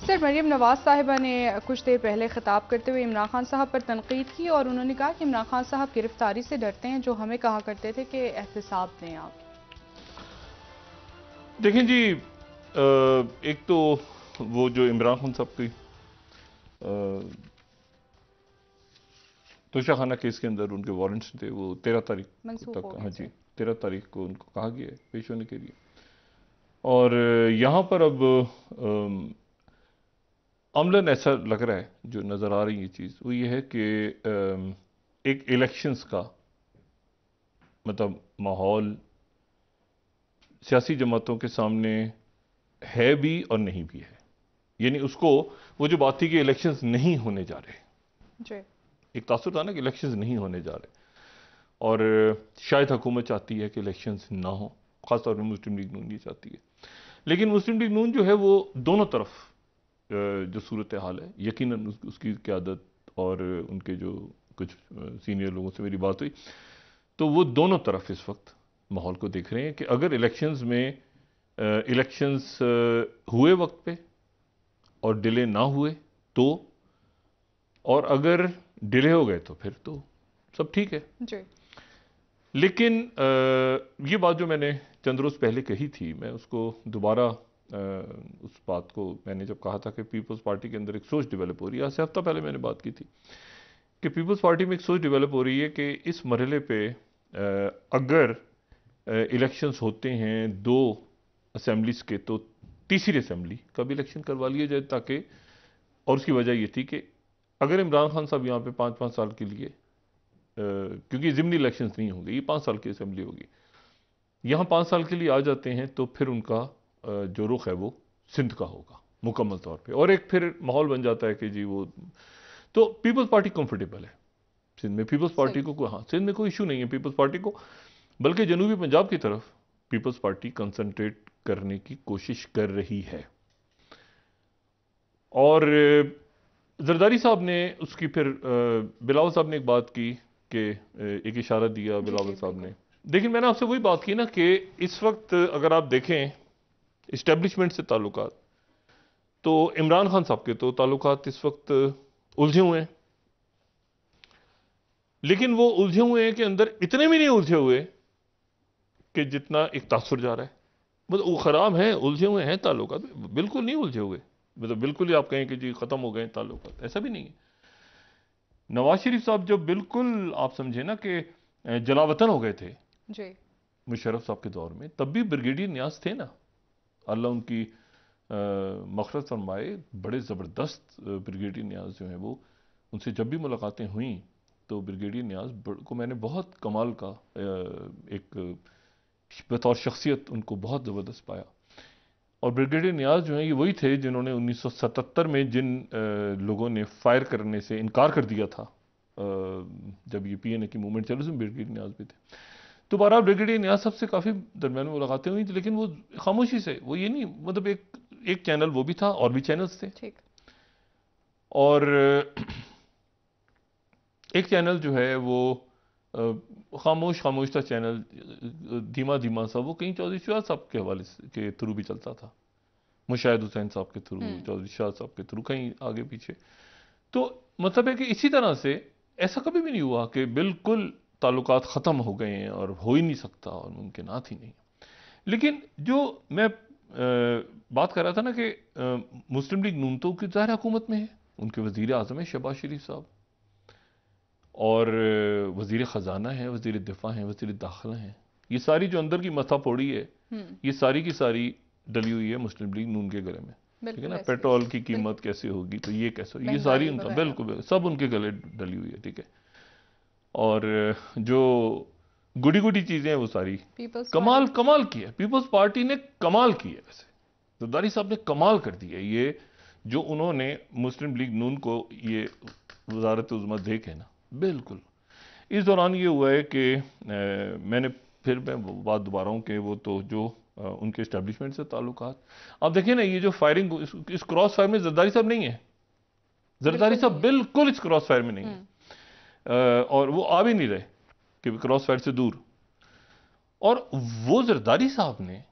Sir, Maryam Nawaz साहिबा ने कुछ देर पहले खिताब करते हुए इमरान खान साहब पर तनकीद की और उन्होंने कहा कि इमरान खान साहब गिरफ्तारी से डरते हैं, जो हमें कहा करते थे कि एहतसाब दें आप। देखें जी, एक तो वो जो इमरान खान साहब की तोशाखाना केस के अंदर उनके वारंट्स थे, वो 13 तारीख मंसूख हो तक, गए हाँ जी, थे। 13 तारीख को उनको कहा गया है पेश होने के लिए। और यहाँ पर अब अमलन ऐसा लग रहा है, जो नज़र आ रही है चीज़, वो ये है कि एक इलेक्शंस का मतलब माहौल सियासी जमातों के सामने है भी और नहीं भी है। यानी उसको, वो जो बात थी कि इलेक्शंस नहीं होने जा रहे, जी। एक तासुर था ना कि इलेक्शंस नहीं होने जा रहे, और शायद हुकूमत चाहती है कि इलेक्शंस ना हो, खासतौर पर मुस्लिम लीग नून ये चाहती है। लेकिन मुस्लिम लीग नून जो है वो दोनों तरफ जो सूरत हाल है, यकीनन उसकी क़यादत और उनके जो कुछ सीनियर लोगों से मेरी बात हुई, तो वो दोनों तरफ इस वक्त माहौल को देख रहे हैं कि अगर इलेक्शंस में इलेक्शंस हुए वक्त पे और डिले ना हुए तो, और अगर डिले हो गए तो फिर तो सब ठीक है। जी। लेकिन ये बात जो मैंने चंद रोज़ पहले कही थी, मैं उसको दोबारा उस बात को मैंने जब कहा था कि पीपल्स पार्टी के अंदर एक सोच डेवलप हो रही है, आज से हफ्ता पहले मैंने बात की थी कि पीपल्स पार्टी में एक सोच डेवलप हो रही है कि इस मरहले पे अगर इलेक्शंस होते हैं दो असेंबलीज के, तो तीसरी असेंबली का भी इलेक्शन करवा लिया जाए, ताकि, और उसकी वजह ये थी कि अगर इमरान खान साहब यहाँ पे 5-5 साल के लिए, क्योंकि ज़िमनी इलेक्शंस नहीं होंगे, ये 5 साल की असेंबली होगी, यहाँ 5 साल के लिए आ जाते हैं, तो फिर उनका जो रुख है वो सिंध का होगा मुकम्मल तौर पे, और एक फिर माहौल बन जाता है कि जी वो, तो पीपल्स पार्टी कंफर्टेबल है सिंध में। पीपल्स पार्टी सही। को, हाँ, सिंध में कोई इशू नहीं है पीपल्स पार्टी को, बल्कि जनूबी पंजाब की तरफ पीपल्स पार्टी कंसंट्रेट करने की कोशिश कर रही है। और जरदारी साहब ने उसकी फिर बिलावल साहब ने एक बात की कि एक इशारा दिया जी बिलावल जी, साहब बिल्कुल। ने। देखिए, मैंने आपसे वही बात की ना कि इस वक्त अगर आप देखें इस्टेब्लिशमेंट से ताल्लुकात, तो इमरान खान साहब के तो ताल्लुकात इस वक्त उलझे हुए हैं, लेकिन वो उलझे हुए हैं कि अंदर इतने भी नहीं उलझे हुए कि जितना एक तासुर जा रहा है। मतलब वो खराब है, उलझे हुए हैं ताल्लुकात, बिल्कुल नहीं उलझे हुए, मतलब बिल्कुल ही आप कहें कि जी खत्म हो गए ताल्लुकात, ऐसा भी नहीं है। नवाज शरीफ साहब जो बिल्कुल आप समझे ना कि जलावतन हो गए थे जी। मुशर्रफ साहब के दौर में, तब भी ब्रिगेडियर न्याज थे ना, अल्लाह उनकी मग़फ़िरत फरमाए, बड़े ज़बरदस्त ब्रिगेडियर न्याज जो हैं वो, उनसे जब भी मुलाकातें हुई तो ब्रिगेडियर न्याज को मैंने बहुत कमाल का एक बतौर शख्सियत उनको बहुत ज़बरदस्त पाया। और ब्रिगेडियर न्याज जो हैं ये वही थे जिन्होंने 1977 में जिन लोगों ने फायर करने से इनकार कर दिया था, जब ये पीएनए की मूवमेंट चली, उसमें ब्रिगेडियर न्याज भी थे। तो बहरहाल ब्रिगेडियर न्याज साहब से काफ़ी दरमियान में मुलाकातें हुई थी, लेकिन वो खामोशी से, वो ये नहीं, मतलब एक चैनल वो भी था और भी चैनल्स थे, ठीक। और एक चैनल जो है वो खामोश खामोश था चैनल, धीमा धीमा सा, वो कहीं चौधरी शाह साहब के हवाले के थ्रू भी चलता था, मुशाहिद हुसैन साहब के थ्रू, चौधरी शाह साहब के थ्रू, कहीं आगे पीछे। तो मतलब है कि इसी तरह से ऐसा कभी भी नहीं हुआ कि बिल्कुल ताल्लुकात ख़त्म हो गए हैं और हो ही नहीं सकता और मुमकिनात ही नहीं। लेकिन जो मैं बात कर रहा था ना कि मुस्लिम लीग नून तो की ज़ाहिर हुकूमत में है, उनके वज़ीर आज़म है शहबाज शरीफ साहब, और वज़ीर ख़जाना है, वज़ीर दिफा हैं, वज़ीर दाखिला हैं, ये सारी जो अंदर की मथा पौड़ी है, ये सारी की सारी डली हुई है मुस्लिम लीग नून के गले में। ठीक है बिल्कुल ना, ऐसे ही पेट्रोल है। की कीमत बिल्कुल। कैसे होगी, तो ये कैसे, ये सारी महंगाई उनका वगैरह। बिल्कुल सब उनके गले डली हुई है। ठीक है, और जो गुडी गुडी चीज़ें हैं वो सारी पीपल्स पार्टी। कमाल कमाल की है, पीपल्स पार्टी ने कमाल की है। वैसे जरदारी साहब ने कमाल कर दी है, ये जो उन्होंने मुस्लिम लीग नून को ये वजारत उज़्मा दे के ना, बिल्कुल। इस दौरान ये हुआ है कि मैंने फिर मैं वो बात दोबारा हूँ कि वो तो जो उनके इस्टेब्लिशमेंट से ताल्लुकात, आप देखिए ना, ये जो फायरिंग इस क्रॉस फायर में जरदारी साहब नहीं है, जरदारी बिल्कुल साहब नहीं है। बिल्कुल इस क्रॉस फायर में नहीं है, और वो आ भी नहीं रहे कि क्रॉस फायर से दूर। और वो जरदारी साहब ने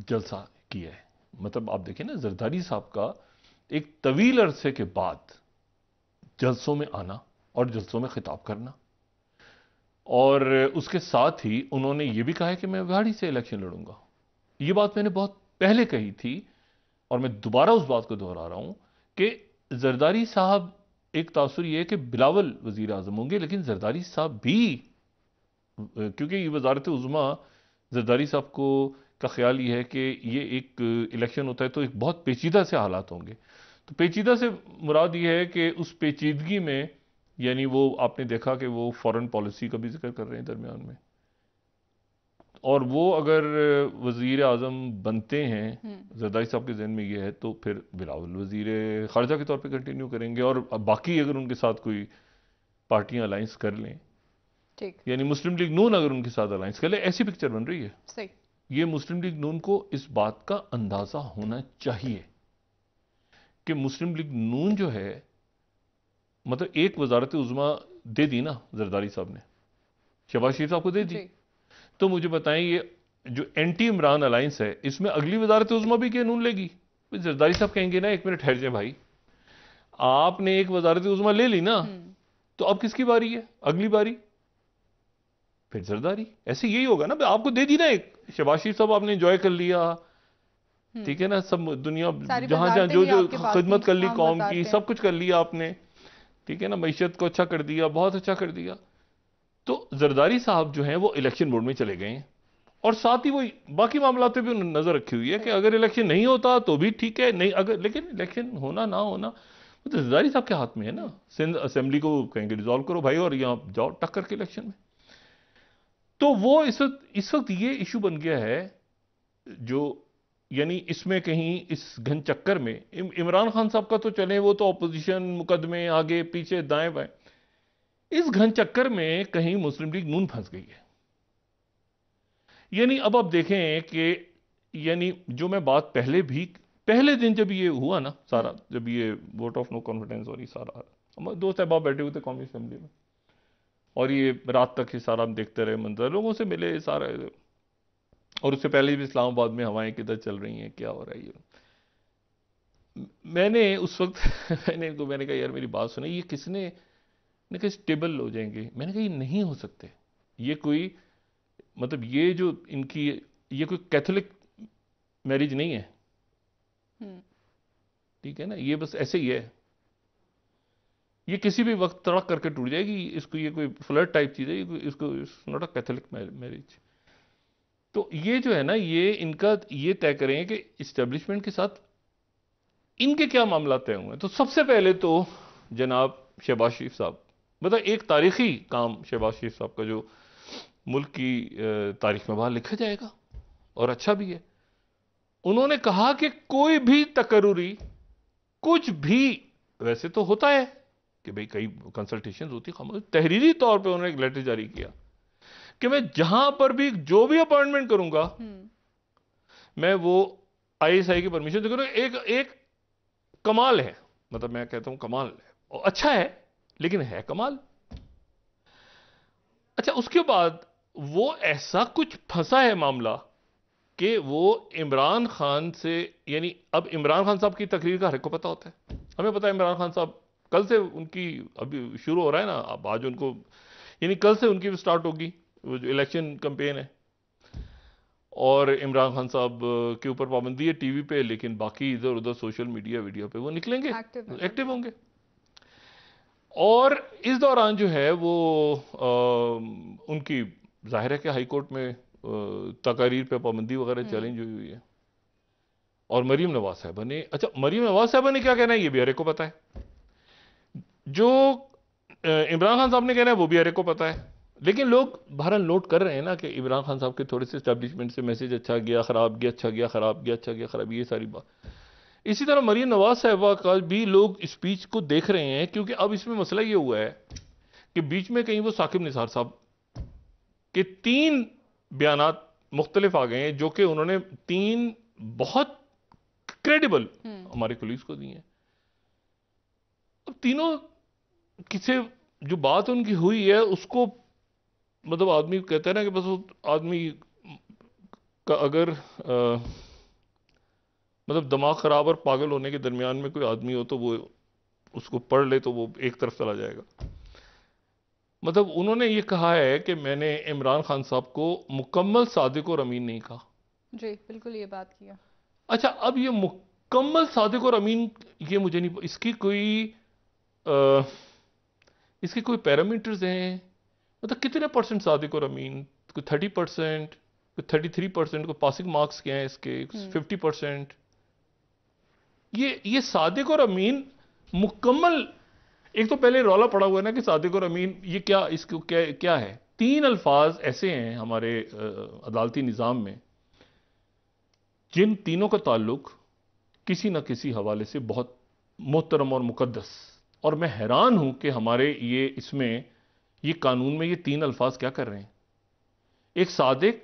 जलसा किया है, मतलब आप देखिए ना जरदारी साहब का एक तवील अरसे के बाद जलसों में आना और जलसों में खिताब करना, और उसके साथ ही उन्होंने ये भी कहा है कि मैं वाड़ी से इलेक्शन लड़ूंगा। ये बात मैंने बहुत पहले कही थी और मैं दोबारा उस बात को दोहरा रहा हूं कि जरदारी साहब, एक तासुर ये है कि बिलावल वजीर आजम होंगे, लेकिन जरदारी साहब भी, क्योंकि ये वजारत उज़्मा जरदारी साहब को का ख्याल ये है कि ये एक इलेक्शन होता है तो एक बहुत पेचीदा से हालात होंगे। तो पेचीदा से मुराद ये है कि उस पेचीदगी में, यानी वो आपने देखा कि वो फॉरेन पॉलिसी का भी जिक्र कर रहे हैं दरमियान में, और वो अगर वजीर आजम बनते हैं, जरदारी साहब के जहन में ये है, तो फिर बिलावल वजीर खारजा के तौर पे कंटिन्यू करेंगे, और बाकी अगर उनके साथ कोई पार्टियां अलायंस कर लें, ठीक, यानी मुस्लिम लीग नून अगर उनके साथ अलायंस कर ले, ऐसी पिक्चर बन रही है। सही। ये मुस्लिम लीग नून को इस बात का अंदाजा होना चाहिए कि मुस्लिम लीग नून जो है, मतलब एक वजारत उज़्मा दे दी ना जरदारी साहब ने, शहबाज शरीफ साहब को दे दी, तो मुझे बताएं ये जो एंटी इमरान अलायंस है, इसमें अगली वजारत उज़्मा भी क्या नून लेगी? जरदारी साहब कहेंगे ना, एक मिनट ठहर जाए भाई, आपने एक वजारत उज़्मा ले ली ना, तो अब किसकी बारी है? अगली बारी फिर जरदारी। ऐसे यही होगा ना, आपको दे दी ना एक, शहबाज शरीफ साहब आपने एंजॉय कर लिया, ठीक है ना, सब दुनिया जहां जहां जो जो खिदमत कर ली कौम की, सब कुछ कर लिया आपने, ठीक है ना, मईशत को अच्छा कर दिया, बहुत अच्छा कर दिया। तो जरदारी साहब जो हैं वो इलेक्शन बोर्ड में चले गए हैं, और साथ ही वो बाकी मामलों पे भी उन्होंने नजर रखी हुई है कि अगर इलेक्शन नहीं होता तो भी ठीक है, नहीं अगर, लेकिन इलेक्शन होना ना होना तो जरदारी साहब के हाथ में है ना। सिंध असेंबली को कहेंगे रिजॉल्व करो भाई, और यहां जाओ टक्कर के इलेक्शन में। तो वो इस वक्त ये इशू बन गया है, जो यानी इसमें कहीं इस घन चक्कर में इमरान खान साहब का तो चले, वो तो ऑपोजिशन, मुकदमे आगे पीछे दाएं बाएं, इस घन चक्कर में कहीं मुस्लिम लीग नून फंस गई है। यानी अब आप देखें कि, यानी जो मैं बात पहले दिन जब ये हुआ ना सारा, जब ये वोट ऑफ नो कॉन्फिडेंस और ये सारा, हम दोस्त अहबाब बैठे हुए थे कौमी असेंबली में, और ये रात तक ये सारा हम देखते रहे मंजर, लोगों से मिले सारा, और उससे पहले भी इस्लामाबाद में हवाएं किधर चल रही हैं, क्या हो रहा है ये। मैंने उस वक्त मैंने कहा यार मेरी बात सुने, ये किसने ने कहा स्टेबल हो जाएंगे, मैंने कहा ये नहीं हो सकते, ये कोई, मतलब ये जो इनकी, ये कोई कैथोलिक मैरिज नहीं है, ठीक है ना, ये बस ऐसे ही है, ये किसी भी वक्त तड़क करके टूट जाएगी, इसको ये कोई फ्लड टाइप चीज है, इसको नॉट अ कैथोलिक मैरिज। तो ये जो है ना, ये इनका ये तय करें कि इस्टेब्लिशमेंट के साथ इनके क्या मामला तय हुए हैं। तो सबसे पहले तो जनाब शहबाज शरीफ साहब, मतलब एक तारीखी काम शहबाज शरीफ साहब का जो मुल्क की तारीख में बाहर लिखा जाएगा, और अच्छा भी है। उन्होंने कहा कि कोई भी तकर्रुरी कुछ भी, वैसे तो होता है कि भाई कई कंसल्टेशन होती है, तहरीरी तौर पे उन्होंने एक लेटर जारी किया कि मैं जहां पर भी जो भी अपॉइंटमेंट करूंगा, मैं वो आईएसआई की परमिशन से करूंगा। एक कमाल है, मतलब मैं कहता हूं कमाल है, और अच्छा है, लेकिन है कमाल। अच्छा, उसके बाद वो ऐसा कुछ फंसा है मामला कि वो इमरान खान से, यानी अब इमरान खान साहब की तकरीर का हर को पता होता है, हमें पता है इमरान खान साहब कल से उनकी अभी शुरू हो रहा है ना, अब आज उनको, यानी कल से उनकी स्टार्ट होगी वो जो इलेक्शन कैंपेन है, और इमरान खान साहब के ऊपर पाबंदी है टीवी पे, लेकिन बाकी इधर उधर सोशल मीडिया वीडियो पे वो निकलेंगे, एक्टिव होंगे। और इस दौरान जो है वो उनकी जाहिर है कि हाई कोर्ट में तकारीर पे पाबंदी वगैरह चैलेंज हुई है, और मरीम नवाज साहबा ने, अच्छा मरीम नवाज साहबा ने क्या कहना है ये भी हर एक को पता है, जो इमरान खान साहब ने कहना है वो भी हर एक को पता है। लेकिन लोग बहरहाल नोट कर रहे हैं ना कि इमरान खान साहब के थोड़े से एस्टैब्लिशमेंट से मैसेज अच्छा गया, खराब गया, अच्छा गया, खराब गया, अच्छा गया, खराब, ये सारी बात। इसी तरह मरीम नवाज साहबा का भी लोग स्पीच को देख रहे हैं, क्योंकि अब इसमें मसला ये हुआ है कि बीच में कहीं वो साकिब निसार साहब के 3 बयानात मुख्तलिफ आ गए हैं, जो कि उन्होंने 3 बहुत क्रेडिबल हमारे पुलिस को दिए हैं। अब तीनों किसे जो बात उनकी हुई है उसको, मतलब आदमी कहता है ना कि बस वो आदमी का अगर मतलब दिमाग खराब और पागल होने के दरमियान में कोई आदमी हो तो वो उसको पढ़ ले तो वो एक तरफ चला जाएगा। मतलब उन्होंने ये कहा है कि मैंने इमरान खान साहब को मुकम्मल सादिक और अमीन नहीं कहा। जी बिल्कुल ये बात किया। अच्छा, अब ये मुकम्मल सादिक और अमीन, ये मुझे नहीं, अ, इसके कोई पैरामीटर्स हैं? मतलब कितने परसेंट सादिक और अमीन? कोई 30%, कोई 33%? को पासिंग मार्क्स क्या हैं इसके? 50%? ये सादिक और अमीन मुकम्मल, एक तो पहले रौला पड़ा हुआ है ना कि सादिक और अमीन ये क्या, इसको क्या क्या है? तीन अल्फाज ऐसे हैं हमारे अदालती निज़ाम में जिन तीनों का ताल्लुक किसी न किसी हवाले से बहुत मोहतरम और मुकद्दस, और मैं हैरान हूं कि हमारे ये कानून में ये तीन अल्फाज क्या कर रहे हैं? एक सादिक,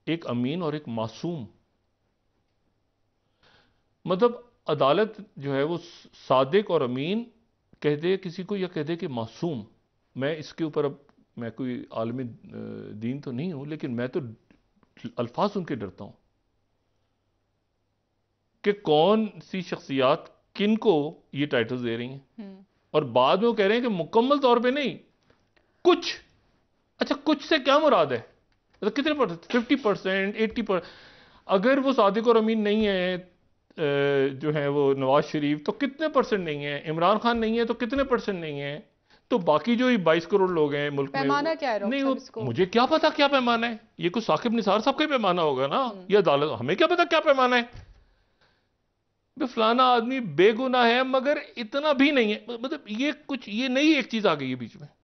एक अमीन और एक मासूम। मतलब अदालत जो है वो सादिक और अमीन कह दे किसी को या कह दे कि मासूम। मैं इसके ऊपर, अब मैं कोई आलमी दीन तो नहीं हूं, लेकिन मैं तो अल्फाज सुन के डरता हूं कि कौन सी शख्सियात किन को ये टाइटल्स दे रही हैं। और बाद में वो कह रहे हैं कि मुकम्मल तौर पे नहीं, कुछ। अच्छा, कुछ से क्या मुराद है? मतलब कितने परसेंट? 50%, 80%? अगर वो सादिक और अमीन नहीं है, जो है वो नवाज शरीफ, तो कितने परसेंट नहीं है? इमरान खान नहीं है तो कितने परसेंट नहीं है? तो बाकी जो 22 करोड़ लोग हैं मुल्क में, पैमाना क्या है डॉक्टर नहीं, साहब वो इसको? मुझे क्या पता क्या पैमाना है? ये कुछ साकिब निसार साहब का ही पैमाना होगा ना, ये अदालत, हमें क्या पता क्या पैमाना है? फलाना आदमी बेगुनाह है मगर इतना भी नहीं है। मतलब ये कुछ, ये नई एक चीज आ गई है बीच में।